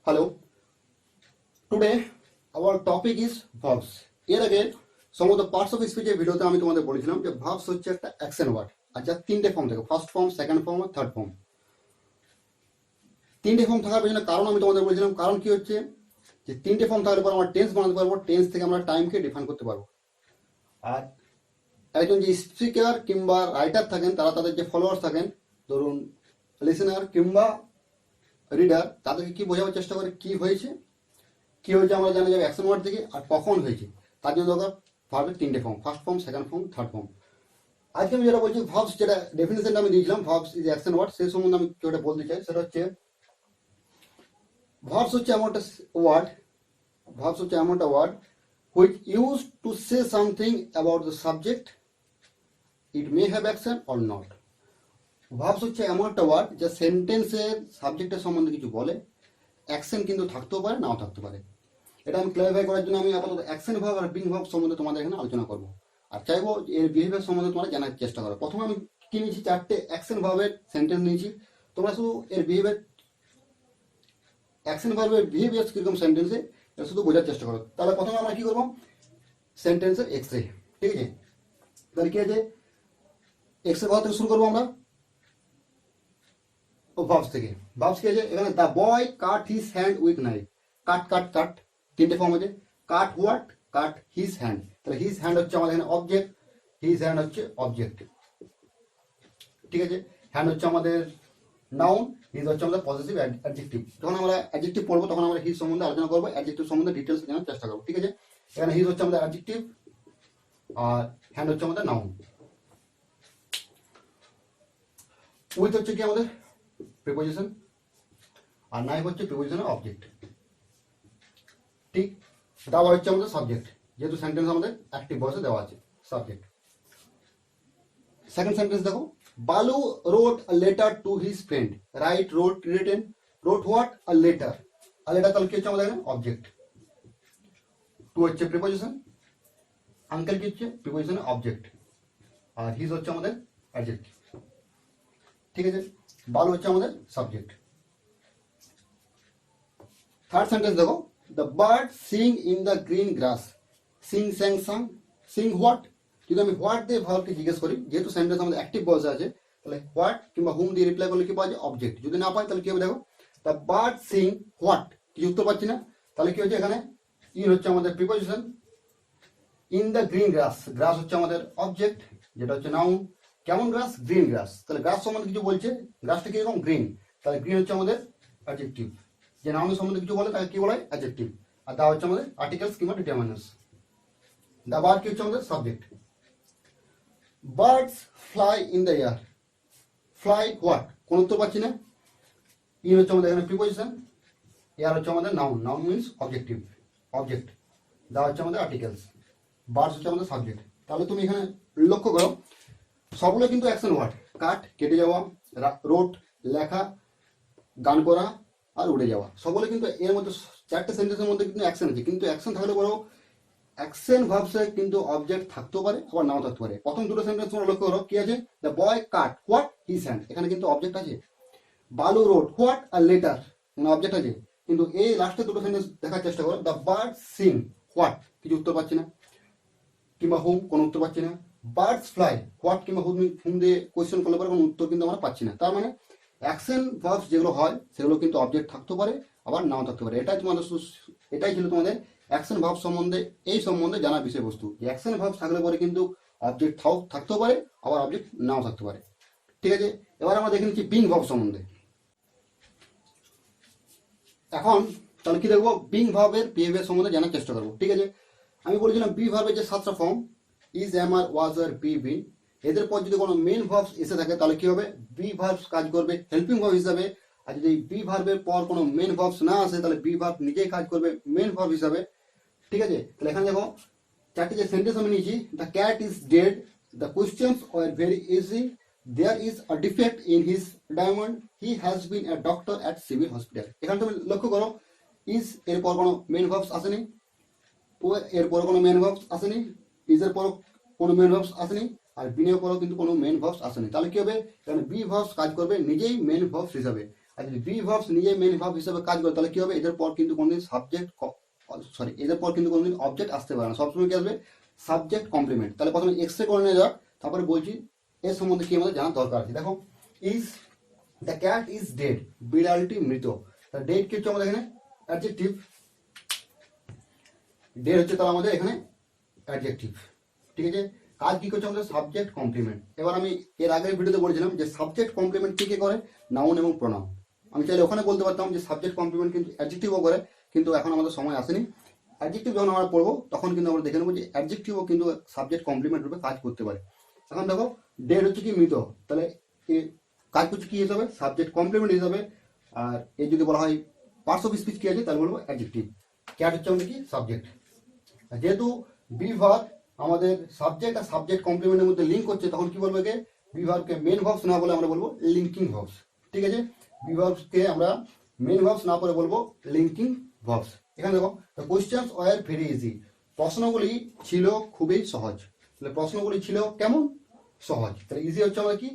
Hello, today our topic is verbs. এর আগে সমস্ত পার্টস অফ স্পিচের ভিডিওতে আমি তোমাদের বলেছিলাম যে ভার্বস হচ্ছে একটা অ্যাকশন ওয়ার্ড, আর যার তিনটে ফর্ম থাকে, ফার্স্ট ফর্ম, সেকেন্ড ফর্ম আর থার্ড ফর্ম। তিনটে ফর্ম থাকার পেছনে কারণ আমি তোমাদের বলেছিলাম, কারণ কি হচ্ছে যে তিনটে ফর্ম থাকার পর আমরা টেন্স বানাতে পারবো, টেন্স থেকে আমরা টাইমকে ডিফাইন করতে পারবো। আর একজন যে স্পিকার কিংবা রাইটার থাকেন, তারা তাদের যে ফলোয়ার্স থাকেন, ধরুন লিসেনার কিংবা রিডার, তাদেরকে কি বোঝাবার চেষ্টা করে কি হয়েছে আমরা জানা যাবে অ্যাকশন ওয়ার্ড থেকে, আর কখন হয়েছে তার জন্য দরকার ভার্বের তিনটে form, first form, second form, third form. আজকে আমি যেটা বলছি ভার্বস, যেটা ডেফিনেশনটা আমি দিয়েছিলাম ভার্বস ইজ অ্যাকশন ওয়ার্ড, সেই সম্বন্ধে আমি যেটা বলতে চাই সেটা হচ্ছে ভার্বস হচ্ছে এমন একটা ওয়ার্ড, ভার্বস হচ্ছে এমন একটা word which use to say something about the subject, it may have action or not. Verbs হচ্ছে এমন একটা ওয়ার্ড যা সেন্টেন্সের সাবজেক্টের সম্বন্ধে কিছু বলে, অ্যাকশন কিন্তু থাকতেও পারে নাও থাকতে পারে। এটা আমি ক্লারিফাই করার জন্য আমি আপাতত action verb are being verb সম্বন্ধে তোমাদের এখানে আলোচনা করবো, আর চাইবো এর বিহেভিয়ার সম্বন্ধে তোমরা জানার চেষ্টা করো। প্রথমে আমি কি নিয়েছি, চারটে অ্যাকশন ভার্বের সেন্টেন্স নিয়েছি, তোমরা শুধু এর বিহেভিয়ার, অ্যাকশন ভার্বের বিহেভিয়ার কিরকম সেন্টেন্সে এটা শুধু বোঝার চেষ্টা করো। তাহলে প্রথমে আমরা কি করবো, সেন্টেন্সের এক্স রে, ঠিক আছে? তাহলে কি আছে, এক্স রে ভার্ব থেকে শুরু করবো আমরা, ও ভার্বস থেকে। ভার্বস কি আছে এখানে, the boy cut his hand with knife. Cut cut cut তিনটে ফর্ম আছে, cut what, cut his hand. তাহলে হিজ হ্যান্ড হচ্ছে আমাদের এখানে অবজেক্ট, হিজ হ্যান্ড হচ্ছে অবজেক্ট, ঠিক আছে? হ্যান্ড হচ্ছে আমাদের নাউন, হিজ হচ্ছে আমাদের পজিটিভ অ্যাডজেক্টিভ। যখন আমরা অ্যাডজেক্টিভ পড়বো তখন আমরা হিজ সম্বন্ধে আলোচনা করবো, অ্যাডজেক্টিভ সম্বন্ধে ডিটেলস জানার চেষ্টা করবো, ঠিক আছে? এখানে হিজ হচ্ছে আমাদের অ্যাডজেক্টিভ আর হ্যান্ড হচ্ছে আমাদের নাউন। উইথ হচ্ছে কি আমাদের প্রিপোজিশন, আর নাইফ হচ্ছে প্রিপোজিশনের অবজেক্ট, ঠিক? দেওয়া হচ্ছে আমাদের সাবজেক্ট, যেহেতু সেন্টেন্স আমাদের অ্যাক্টিভ ভয়েসে দেওয়া আছে সাবজেক্ট। সেকেন্ড সেন্টেন্স দেখো, Balu wrote a letter to his friend. Right, wrote, written, wrote what, a letter. আর লেটার তাহলে কি হচ্ছে আমাদের অবজেক্ট, টু হচ্ছে প্রিপোজিশন, আঙ্কেল কি হচ্ছে প্রিপোজিশনের অবজেক্ট, আর হিজ হচ্ছে আমাদের অ্যাডজেক্টিভ, ঠিক আছে? বালু হচ্ছে আমাদের সাবজেক্ট। থার্ড সেন্টেন্স দেখো, the bird sing in the green grass. Sing, sang, sung, sing what. যদি আমি হোয়াট দিয়ে ভার্বকে জিজ্ঞেস করি, যেহেতু সেন্টেন্স আমাদের অ্যাক্টিভ ভয়েসে আছে, তাহলে হোয়াট কিংবা হুম দিয়ে রিপ্লাই করলে কি পাওয়া যায়, অবজেক্ট। যদি না পাই তাহলে কি হবে, দেখো দ্য বার্ড সিং হোয়াট, কিছু উত্তর পাচ্ছি না, তাহলে কি হচ্ছে এখানে ইন হচ্ছে আমাদের preposition, in the green grass, grass হচ্ছে আমাদের অবজেক্ট, যেটা হচ্ছে নাউন। কেমন গ্রাস, গ্রিন গ্রাস। তাহলে গ্রাস সম্বন্ধে কিছু বলছে, গ্রাসটা কিরকম, গ্রিন, তাহলে গ্রিন হচ্ছে আমাদের অ্যাডজেক্টিভ। যে নাউনের সম্বন্ধে কিছু বলে তাকে কি বলা হয়, অ্যাডজেক্টিভ। আর দা হচ্ছে আমাদের আর্টিকেলস কিংবা ডিটারমিনান্টস। দা বার্ড কি হচ্ছে আমাদের subject. Birds fly in the air. Fly what, কোন উত্তর পাচ্ছি না, ইন হচ্ছে আমাদের এখানে প্রিপোজিশন, এয়ার হচ্ছে আমাদের noun, noun means objective, object. The হচ্ছে আমাদের আর্টিকেলস, বার্ডস হচ্ছে আমাদের সাবজেক্ট। তাহলে তুমি এখানে লক্ষ্য করো সবগুলো কিন্তু অ্যাকশন ওয়ার্ড। কাট, কেটে যাওয়া, রোট, লেখা, গান করা, আর উড়ে যাওয়া, সবগুলো কিন্তু এর মধ্যে চারটে সেন্টেন্সের মধ্যে কিন্তু অ্যাকশন আছে। কিন্তু অ্যাকশন থাকলে বড় অ্যাকশন ভার্বসে কিন্তু অবজেক্ট থাকতেও পারে আবার নাও থাকতে পারে। প্রথম দুটো সেন্টেন্স তোমরা লক্ষ্য করো কি আছে, the boy cut what his hand, এখানে কিন্তু অবজেক্ট আছে। বালু রোড হোয়াট আর লেটার, এখানে অবজেক্ট আছে। কিন্তু এই লাস্টে দুটো সেন্টেন্স দেখার চেষ্টা করো, দ্য বার্ড সিং হোয়াট, কিছু উত্তর পাচ্ছি না, কিংবা হুম, কোনো উত্তর পাচ্ছি না। বার্ডস ফ্লাই হোয়াট কিংবা হুম দিয়ে কোয়েশ্চেন করলে পরে কোনো উত্তর কিন্তু আমরা পাচ্ছি না। তার মানে অ্যাকশন ভার্বস যেগুলো হয় সেগুলো কিন্তু অবজেক্ট থাকতে পারে আবার নাও থাকতে পারে। এটাই তোমাদের, এটাই ছিল তোমাদের অ্যাকশন ভার্ব সম্বন্ধে, এই সম্বন্ধে জানার বিষয়বস্তু। অ্যাকশন ভার্ব থাকলে পরে কিন্তু অবজেক্ট থাকতেও পারে আবার অবজেক্ট নাও থাকতে পারে, ঠিক আছে? এবার আমরা দেখে নিচ্ছি বিং ভার্ব সম্বন্ধে। এখন তাহলে কি দেখবো, বিং ভার্বের বিহেভিয়ার সম্বন্ধে জানার চেষ্টা করবো, ঠিক আছে? আমি বলেছিলাম বি ভার্বের যে 7টা form, is, am, are, was, are, be, been, এদের পর যদি কোনো মেন ভার্বস এসে থাকে তাহলে কি হবে, বি ভার্বস কাজ করবে হেল্পিং ভার্ব হিসাবে। আর যদি বি ভার্বের পর কোনো মেন ভার্বস না আসে তাহলে বি ভার্ব নিজেই কাজ করবে মেন ভার্ব হিসাবে, ঠিক আছে? তাহলে এখানে দেখো চারটি যে সেন্টেন্স আমি নিয়েছি, the cat is dead, the questions are very easy, there is a defect in his diamond, he has been a doctor at civil hospital. এখানে তুমি লক্ষ্য করো, ইজ এরপর কোনো মেন ভার্বস আসেনি, ও এরপর কোনো মেন ভার্বস আসেনি, ইজ এর পর কোনো মেন ভার্বস আসেনি, আর বিনের পরও কিন্তু কোনো মেন ভার্বস আসেনি। তাহলে কি হবে, এখানে বি ভার্বস কাজ করবে নিজেই মেন ভার্বস হিসাবে। আর যদি বি ভার্বস নিয়ে মেন ভার্ব হিসেবে কাজ করে তাহলে কি হবে, এদের পর কিন্তু কোনোদিন এদের পর কিন্তু কোনোদিন অবজেক্ট আসতে পারে না, সবসময় কি আসবে, সাবজেক্ট কমপ্লিমেন্ট। তাহলে প্রথমে এক্সরে করে নিয়ে যাক, তারপরে বলছি এর সম্বন্ধে কি আমাদের জানার দরকার আছে। দেখো, is the cat is dead, বিড়ালটি মৃত। ডেড কি হচ্ছে আমাদের এখানে অ্যাডজেক্টিভ, ডেড হচ্ছে তাহলে আমাদের এখানে অ্যাডজেক্টিভ। ঠিক আছে, কাজ কি করছে আমাদের সাবজেক্ট কমপ্লিমেন্ট। এবার আমি এর আগের ভিডিওতে বলেছিলাম যে সাবজেক্ট কমপ্লিমেন্ট কে করে, নাউন এবং প্রোনাউন। আমি চাইলে ওখানে বলতে পারতাম যে সাবজেক্ট কমপ্লিমেন্ট কিন্তু অ্যাডজেক্টিভও করে, কিন্তু এখন আমাদের সময় আসেনি। অ্যাডজেক্টিভ যখন আমরা পড়বো তখন কিন্তু আমরা দেখে নেবো যে অ্যাডজেক্টিভও কিন্তু সাবজেক্ট কমপ্লিমেন্ট রূপে কাজ করতে পারে। এখন দেখো, ডেড হচ্ছে কি মৃত, তাহলে এ কাজ করছে কি হিসাবে, সাবজেক্ট কমপ্লিমেন্ট হিসাবে। আর এর যদি বলা হয় পার্টস অফ স্পিচ কি আছে, তাহলে বলবো অ্যাডজেক্টিভ। ক্যাট হচ্ছে আমাদের কি সাবজেক্ট। যেহেতু বি ভার্ব আমাদের সাবজেক্ট আর সাবজেক্ট কমপ্লিমেন্টের মধ্যে লিঙ্ক করছে, তখন কি বলবো, একে বি ভার্বকে মেন ভার্বস না বলে আমরা বলবো লিঙ্কিং ভার্বস। ঠিক আছে, বি ভার্বসকে আমরা মেন ভার্বস না করে বলবো লিঙ্কিং ভার্বস। এখানে দেখো, the questions were very easy, প্রশ্নগুলি ছিল খুবই সহজ। তাহলে প্রশ্নগুলি ছিল কেমন, সহজ। তাহলে ইজি হচ্ছে আমাদের কি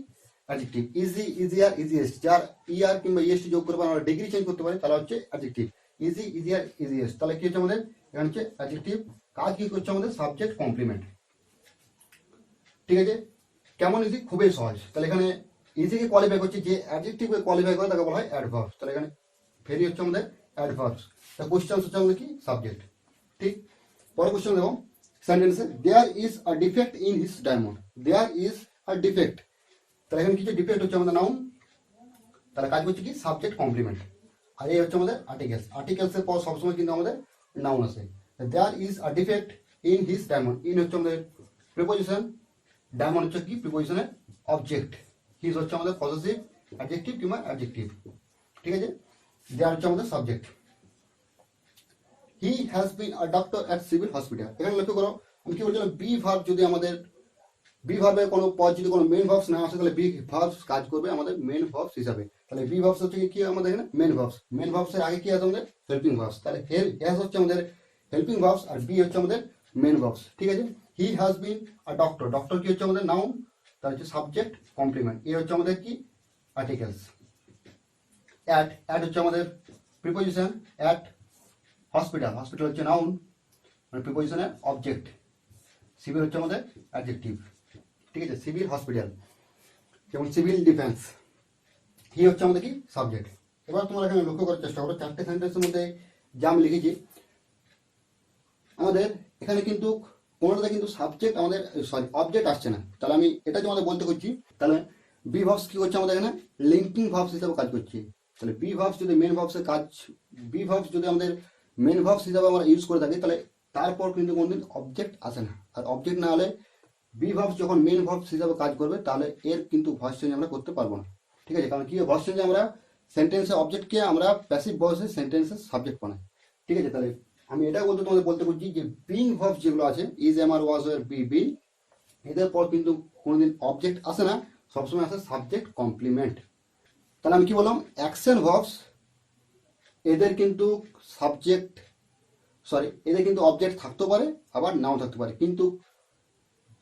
অ্যাডজেক্টিভ। ইজি, ইজিয়ার, ইজিয়েস্ট, যার ইয়ার কিংবা ইএসটি যোগ করে আমরা ডিগ্রি চেঞ্জ করতে পারি, তাহলে হচ্ছে অ্যাডজেক্টিভ। ইজি, ইজিয়ার, ইজিয়েস্ট, তাহলে কি হচ্ছে আমাদের এখানে হচ্ছে অ্যাডজেক্টিভ। কাজ কি করছে আমাদের সাবজেক্ট কমপ্লিমেন্ট। ঠিক আছে, কেমন ইজি, খুবই সহজ। তাহলে এখানে ইজিকে কোয়ালিফাই করছে, যে অ্যাডজেক্টিভকে কোয়ালিফাই করে তাকে বলা হয় অ্যাডভার্বস। তাহলে এখানে ভেরি হচ্ছে আমাদের অ্যাডভার্বস, তা কোশ্চেন হচ্ছে আমাদের কি সাবজেক্ট। ঠিক, পরের কোশ্চেন দেখো, সেন্টেন্সে there is a defect in his diamond, there is a defect. তাহলে এখানে কিছু ডিফেক্ট হচ্ছে আমাদের নাউন, তাহলে কাজ করছে কি সাবজেক্ট কমপ্লিমেন্ট। আর এই হচ্ছে আমাদের আর্টিকেলস, আর্টিকেলসের পর সবসময় কিন্তু আমাদের নাউন আসে। There is a defect in his diamond, in হচ্ছে আমাদের প্রিপোজিশন, ডায়মন্ড হচ্ছে কি প্রিপোজিশনের অবজেক্ট, হিজ হচ্ছে আমাদের পজিটিভ অ্যাডজেক্টিভ কিংবা অ্যাডজেক্টিভ। ঠিক আছে, দেয়ার হচ্ছে আমাদের subject. He has been a doctor at civil hospital. এখানে লক্ষ্য করো, আমি কি বলছিলাম, বি ভার্ব যদি আমাদের বি ভার্বের কোনো পদ যদি কোনো মেন ভার্বস না আসে, তাহলে বি ভার্বস কাজ করবে আমাদের মেন ভার্বস হিসাবে। তাহলে বি ভার্বস হচ্ছে কি আমাদের এখানে মেন ভার্বস, মেন ভার্বসের আগে কি আছে আমাদের হেল্পিং ভার্বস। তাহলে হ্যাজ হচ্ছে আমাদের হেল্পিং ভার্বস আর বি হচ্ছে আমাদের মেন ভার্বস। ঠিক আছে, he has been a doctor, doctor কি হচ্ছে আমাদের নাউন, তার হচ্ছে সাবজেক্ট কমপ্লিমেন্ট। এ হচ্ছে আমাদের কি আর্টিকেলস। অ্যাট, অ্যাট হচ্ছে আমাদের প্রিপোজিশন, অ্যাট হসপিটাল, হসপিটাল হচ্ছে নাউন মানে প্রিপোজিশনের অবজেক্ট। সিভিল হচ্ছে আমাদের অ্যাডজেক্টিভ। ঠিক আছে, সিভিল হসপিটাল, যেমন সিভিল ডিফেন্স। হি হচ্ছে আমাদের কি সাবজেক্ট। এবার তোমরা এখানে লক্ষ্য করার চেষ্টা করো, চারটে সেন্টেন্সের মধ্যে যা আমি লিখেছি, আমাদের এখানে কিন্তু কোনোটাতে কিন্তু সাবজেক্ট আমাদের অবজেক্ট আসছে না। তাহলে আমি এটা তোমাদের বলতে করছি, তাহলে বি ভার্বস কি করছে আমাদের এখানে লিঙ্কিং ভার্বস হিসেবে কাজ করছে। তাহলে বি ভার্বস যদি মেন ভার্বসের কাজ, বি ভার্বস যদি আমাদের মেন ভার্বস হিসাবে আমরা ইউজ করে থাকি, তাহলে তারপর কিন্তু কোনোদিন অবজেক্ট আসে না। আর অবজেক্ট না হলে বি ভার্বস যখন মেন ভার্বস হিসাবে কাজ করবে, তাহলে এর কিন্তু ভয়েস চেঞ্জ আমরা করতে পারবো না। ঠিক আছে, কারণ কি ভয়েস চেঞ্জে আমরা সেন্টেন্সের অবজেক্টকে আমরা প্যাসিভ ভয়েসে সেন্টেন্সের সাবজেক্ট বানাই। ঠিক আছে, তাহলে আমি এটা তোমাদের বলতে করছি যে বিং ভার্বস যেগুলো আছে, is, am, are, was, were, be, been, এদের পর কিন্তু কোনোদিন অবজেক্ট আসে না, সবসময় আসে সাবজেক্ট কমপ্লিমেন্ট। তাহলে আমি কি বললাম, অ্যাকশন ভার্বস এদের কিন্তু সাবজেক্ট এদের কিন্তু অবজেক্ট থাকতে পারে আবার নাও থাকতে পারে, কিন্তু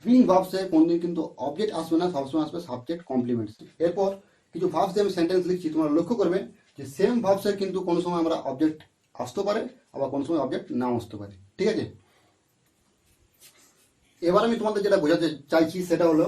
বিং ভার্বসে কোনদিন কিন্তু অবজেক্ট আসবে না, সবসময় আসবে সাবজেক্ট কমপ্লিমেন্ট। এরপর কিছু ভার্বস দিয়ে আমি সেন্টেন্স লিখছি, তোমরা লক্ষ্য করবে যে সেম ভার্বসের কিন্তু কোনো সময় আমরা অবজেক্ট আসতে পারে, আবার কোনো সময় অবজেক্ট নাও আসতে পারে। ঠিক আছে, এবার আমি তোমাদের যেটা বোঝাতে চাইছি সেটা হলো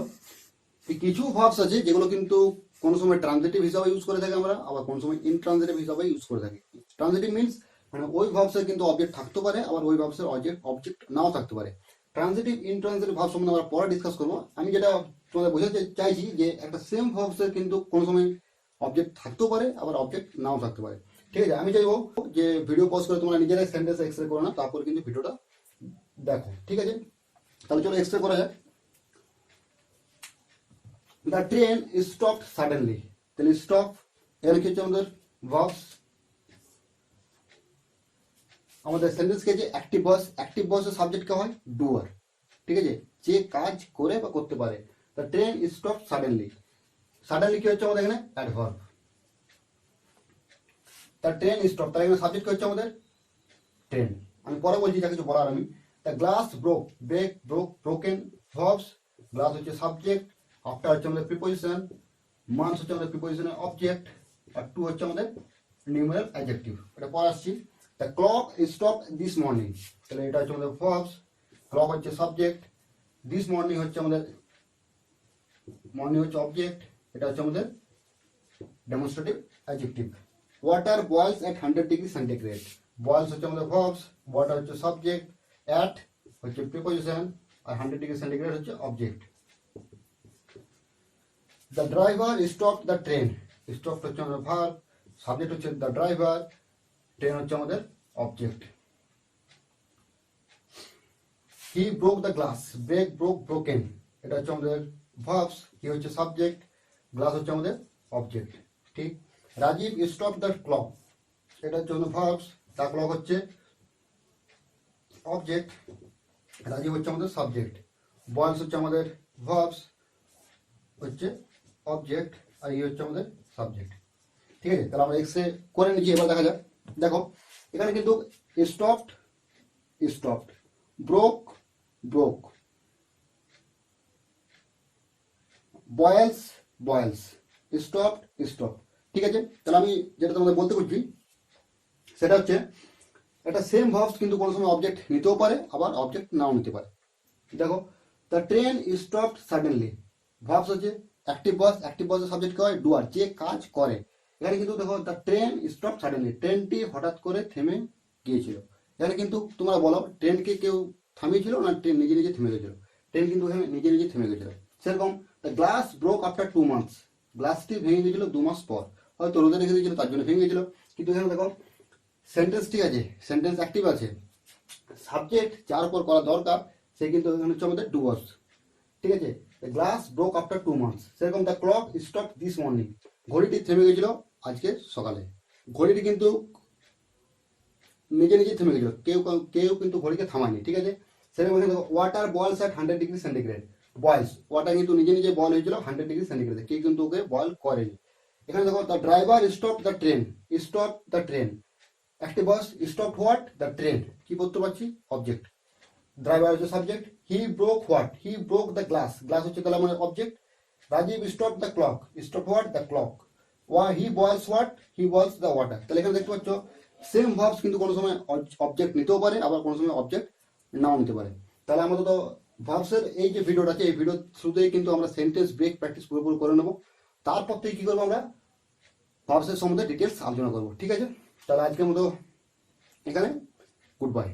কিছু ভার্বস আছে যেগুলো কিন্তু কোনো সময় ট্রানজিটিভ হিসাবে ইউজ করে থাকি আমরা, আবার কোনো সময় ইনট্রানজিটিভ হিসাবে ইউজ করে থাকি। ট্রানজিটিভ মিনস মানে ওই ভার্বসের কিন্তু অবজেক্ট থাকতে পারে, আবার ওই ভার্বসের অবজেক্ট নাও থাকতে পারে। ট্রানজিটিভ ইনট্রানজিটিভ ভার্ব সম্বন্ধে আমরা পরে ডিসকাস করবো। আমি যেটা তোমাদের বোঝাতে চাইছি যে একটা সেম ভার্বসের কিন্তু কোনো সময় অবজেক্ট থাকতেও পারে, আবার অবজেক্ট নাও থাকতে পারে। ঠিক আছে, আমি চাইবো যে ভিডিও পজ করে তোমরা নিজেরাই সেন্টেন্স এক্সরে করো না, তারপর কিন্তু ভিডিওটা দেখো। ঠিক আছে, তাহলে চলো এক্সরে করা যাক। দ্য ট্রেন স্টপ সাডেনলি, তাহলে স্টপ এখানে কি হচ্ছে আমাদের ভার্বস, আমাদের সেন্টেন্স কে যে অ্যাক্টিভ ভয়েসের সাবজেক্ট কে হয় ডুয়ার। ঠিক আছে, যে কাজ করে বা করতে পারে। The train stop suddenly, suddenly কি হচ্ছে আমাদের এখানে অ্যাডভার্ব। দ্য ট্রেন স্টপ, তাহলে এখানে সাবজেক্ট কি হচ্ছে আমাদের ট্রেন। আমি পরে বলছি যা কিছু বলার আমি। The glass broke, broken verbs, glass হচ্ছে সাবজেক্ট, আফটার হচ্ছে আমাদের প্রিপোজিশন, মান্থ হচ্ছে আমাদের প্রিপোজিশনের অবজেক্ট। আর টু হচ্ছে আমাদের নিউমেরাল অ্যাডজেক্টিভ। এটা পরে আসছি। The clock stop this morning, তাহলে এটা হচ্ছে আমাদের ভার্বস, ক্লক হচ্ছে সাবজেক্ট, দিস মর্নিং হচ্ছে আমাদের মর্নিং হচ্ছে অবজেক্ট, এটা হচ্ছে আমাদের ডেমনস্ট্রেটিভ অ্যাডজেক্টিভ। ওয়াটার বয়েলস এট 100 ডিগ্রি সেন্টিগ্রেড, বয়েলস হচ্ছে আমাদের ভার্বস, ওয়াটার হচ্ছে সাবজেক্ট, অ্যাট হচ্ছে প্রিপোজিশন, আর 100 ডিগ্রি সেন্টিগ্রেড হচ্ছে object. The driver stop the train, stop হচ্ছে আমাদের ভার্ব, সাবজেক্ট হচ্ছে দ্য ড্রাইভার, ট্রেন হচ্ছে আমাদের object. He broke the glass, break broke broken, এটা হচ্ছে আমাদের ভার্বস, হি হচ্ছে সাবজেক্ট, গ্লাস হচ্ছে আমাদের অবজেক্ট। ঠিক। রাজীব স্টপ দ্য ক্লক, এটা হচ্ছে আমাদের ভার্বস, দ্য ক্লক হচ্ছে অবজেক্ট, রাজীব হচ্ছে আমাদের সাবজেক্ট, বয়েলস হচ্ছে আমাদের ভার্বস, হচ্ছে অবজেক্ট, আর ই হচ্ছে আমাদের সাবজেক্ট। ঠিক আছে, তাহলে আমরা এক্সে করে নিচ্ছি। এবার দেখা যাক, দেখো এখানে কিন্তু stopped stopped, broke broke, বয়েলস বয়েলস, stopped stop. ঠিক আছে, তাহলে আমি যেটা তোমাদের বলতে বলছি সেটা হচ্ছে একটা সেম ভার্বস কিন্তু কোনো সময় অবজেক্ট নিতেও পারে, আবার অবজেক্ট নাও নিতে পারে। দেখো, the train stopped suddenly, verbs হচ্ছে অ্যাক্টিভ ভয়েস, অ্যাক্টিভ ভয়েসের সাবজেক্ট হয় ডুয়ার, যে কাজ করে। এখানে কিন্তু দেখো দ্য ট্রেন স্টপ সাডেনলি, ট্রেনটি হঠাৎ করে থেমে গিয়েছিল। এখানে কিন্তু তোমরা বলো ট্রেনকে কেউ থামিয়েছিল না ট্রেন নিজে নিজে থেমে গেছিল? ট্রেন কিন্তু এখানে নিজে নিজে থেমে গেছিল। সেরকম the glass broke after 2 months, গ্লাসটি ভেঙে গিয়েছিল 2 মাস পর, হয়তো রোদে রেখে দিয়েছিল তার জন্য ভেঙে গেছিল। কিন্তু এখানে দেখো সেন্টেন্স ঠিক আছে, সেন্টেন্স অ্যাক্টিভ আছে, সাবজেক্ট যার উপর করা দরকার সে কিন্তু এখানে হচ্ছে আমাদের ডু ওয়াজ। ঠিক আছে, গ্লাস ব্রোক আফটার 2 months, সেরকম the clock stop this morning, ঘড়িটি থেমে গেছিল আজকে সকালে। ঘড়িটি কিন্তু নিজে নিজে থেমে গেছিল, কেউ কেউ কিন্তু ঘড়িকে থামায়নি। ঠিক আছে, সেরকম এখানে দেখো ওয়াটার বয়েলস এট 100 ডিগ্রি সেন্টিগ্রেড, বয়েলস, ওয়াটার কিন্তু নিজে নিজে বয়েল হয়েছিল 100 ডিগ্রি সেন্টিগ্রেডে, কেউ কিন্তু ওকে বয়েল করেনি। এখানে দেখো the driver stop the train, stop the train, active voice, stop what the train, কি বলতে পারছি অবজেক্ট, ড্রাইভার হচ্ছে subject, he broke what, he broke the glass, glass হচ্ছে তাহলে আমাদের object, Rajiv stop the clock, stop what the clock, he boils what, he boils the water. তাহলে এখানে দেখতে পাচ্ছ সেম ভার্বস কিন্তু কোনো সময় অবজেক্ট নিতেও পারে, আবার কোনো সময় অবজেক্ট নাও নিতে পারে। তাহলে আমাদের তো ভার্বসের এই যে ভিডিওটা আছে, এই ভিডিও শুরুতেই কিন্তু আমরা সেন্টেন্স ব্রেক প্র্যাকটিস পুরোপুরি করে নেবো। তারপর থেকে কি করবো, আমরা ভার্বসের সম্বন্ধে ডিটেলস আলোচনা করবো। ঠিক আছে, তাহলে আজকের মতো এখানে গুড বাই।